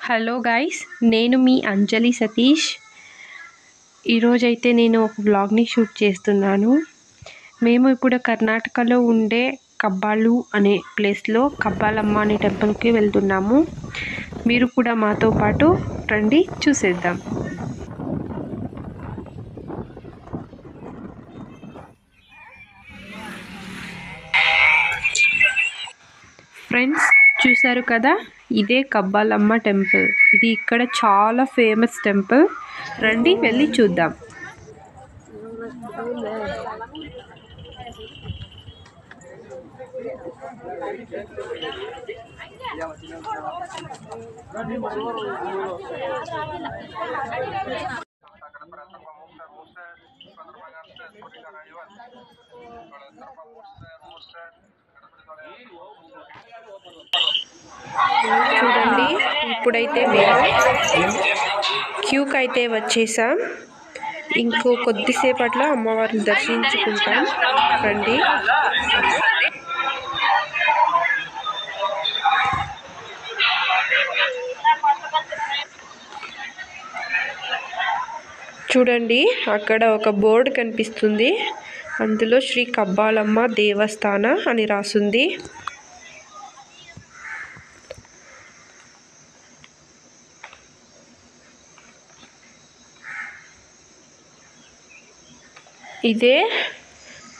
Hello guys, నేను మీ అంజలి సతీష్. ఈరోజైతే నేను ఒక వ్లాగ్ని షూట్ చేస్తున్నాను. మేము ఇప్పుడు కర్ణాటకలో ఉండే కబ్బాలు అనే ప్లేస్లో కబ్బాలమ్మ అనే టెంపుల్కి వెళ్తున్నాము. మీరు కూడా మాతో పాటు రండి, చూసేద్దాం. ఫ్రెండ్స్, చూసారు కదా, ఇదే కబ్బాలమ్మ టెంపుల్. ఇది ఇక్కడ చాలా ఫేమస్ టెంపుల్. రండి వెళ్ళి చూద్దాం. చూడండి, ఇప్పుడైతే మేము క్యూకి అయితే వచ్చేసాం. ఇంకో కొద్దిసేపట్లో అమ్మవారిని దర్శించుకుంటాం. రండి. చూడండి, అక్కడ ఒక బోర్డు కనిపిస్తుంది. అందులో శ్రీ కబ్బాలమ్మ దేవస్థాన అని రాసుంది. ఇదే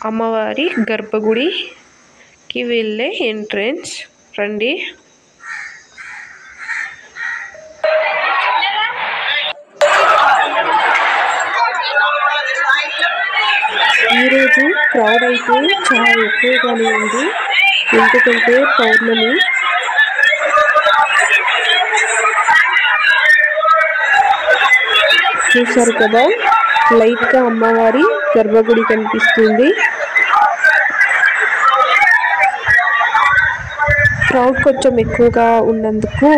అమ్మవారి గర్భగుడికి వెళ్ళే ఎంట్రన్స్. రండి. ఈరోజు క్రౌడ్ అయితే చాలా ఎక్కువగానే ఉంది, ఎందుకంటే పౌర్ణమి. చూసారు కదా, లైట్గా అమ్మవారి గర్భగుడి కనిపిస్తుంది. క్రౌడ్ కొంచెం ఎక్కువగా ఉన్నందుకు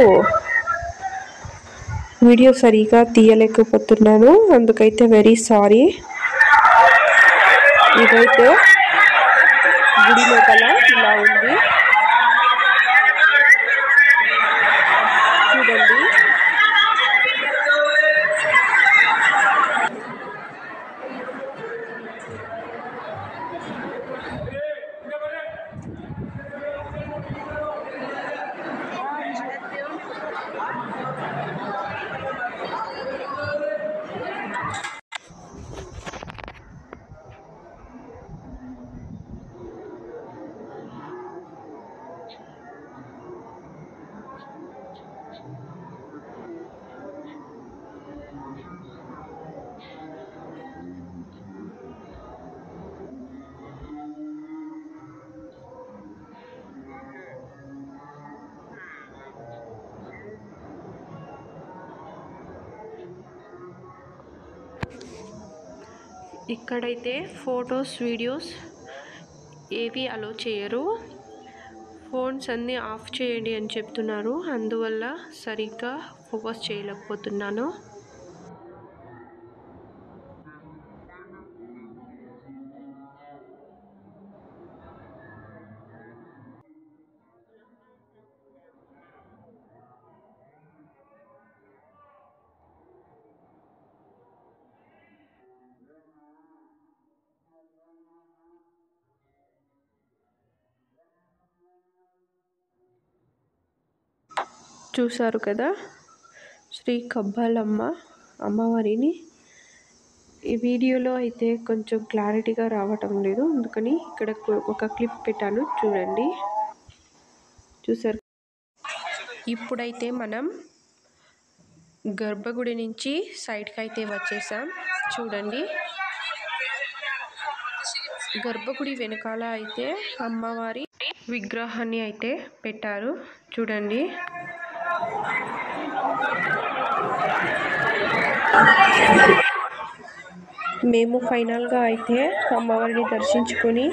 వీడియో సరిగా తీయలేకపోతున్నాను, అందుకైతే వెరీ సారీ. ఇదైతే గుడి లోపల ఇలా ఉంది. చూడండి. ఇక్కడైతే ఫొటోస్, వీడియోస్ ఏవి అలో చేయరు. ఫోన్స్ అన్నీ ఆఫ్ చేయండి అని చెప్తున్నారు, అందువల్ల సరిగ్గా ఫోకస్ చేయలేకపోతున్నాను. చూసారు కదా, శ్రీ కబ్బాలమ్మ అమ్మవారిని. ఈ వీడియోలో అయితే కొంచెం క్లారిటీగా రావటం లేదు, అందుకని ఇక్కడ ఒక క్లిప్ పెట్టాను, చూడండి. చూసారు. ఇప్పుడైతే మనం గర్భగుడి నుంచి సైడ్కి అయితే వచ్చేసాం. చూడండి, గర్భగుడి వెనకాల అయితే అమ్మవారి విగ్రహాన్ని అయితే పెట్టారు. చూడండి. మేము ఫైనల్గా అయితే అమ్మవారిని దర్శించుకొని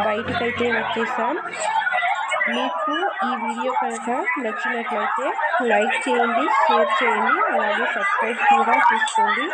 బయటికైతే వచ్చేసాం. మీకు ఈ వీడియో కనుక నచ్చినట్లయితే లైక్ చేయండి, షేర్ చేయండి, అలాగే సబ్స్క్రైబ్ కూడా చేసుకోండి.